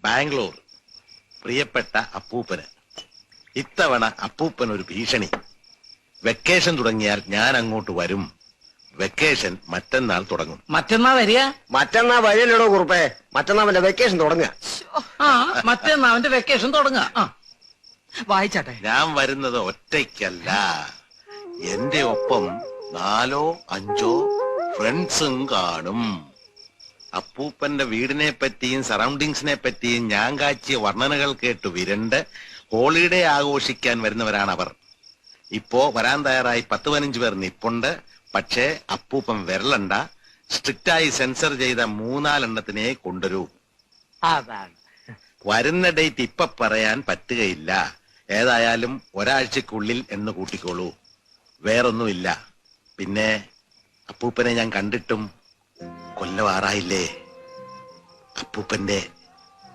ബാംഗ്ലൂർ. പ്രിയപ്പെട്ട അപ്പൂപ്പന്. ഇത്തവണ അപ്പൂപ്പൻ ഒരു ഭീഷണി. വെക്കേഷൻ തുടങ്ങിയാൽ ഞാൻ അങ്ങോട്ട് വരും. വെക്കേഷൻ മറ്റന്നാൾ തുടങ്ങും. മറ്റന്നാ വരിക? മറ്റന്നാ വരില്ലടോ കുറുപ്പേ, മറ്റന്നാ അവന്റെ വെക്കേഷൻ തുടങ്ങുക. ആ, മറ്റന്നാ അവന്റെ വെക്കേഷൻ തുടങ്ങുക. വായിച്ചാട്ടെ. ഞാൻ വരുന്നത് ഒറ്റയ്ക്കല്ല, എന്റെ ഒപ്പം 4 or 5 ഫ്രണ്ട്സും കാണും. അപ്പൂപ്പന്റെ വീടിനെ പറ്റിയും സറൗണ്ടിങ്സിനെ പറ്റിയും ഞാൻ കാച്ചിയ വർണ്ണനകൾ കേട്ട് വിരണ്ട് ഹോളിഡേ ആഘോഷിക്കാൻ വരുന്നവരാണ് അവർ. ഇപ്പോ വരാൻ തയ്യാറായി 10-15 പേർ നിപ്പുണ്ട്. പക്ഷേ അപ്പൂപ്പൻ വരലണ്ട. സ്ട്രിക്റ്റായി സെൻസർ ചെയ്ത 3-4 എണ്ണത്തിനെ കൊണ്ടുവരൂ. വരുന്ന ഡേറ്റ് ഇപ്പൊ പറയാൻ പറ്റുകയില്ല. ഏതായാലും ഒരാഴ്ചക്കുള്ളിൽ എന്ന് കൂട്ടിക്കോളൂ. വേറൊന്നുമില്ല. പിന്നെ അപ്പൂപ്പനെ ഞാൻ കണ്ടിട്ടും കൊല്ലം 6 അപ്പൂപ്പന്റെ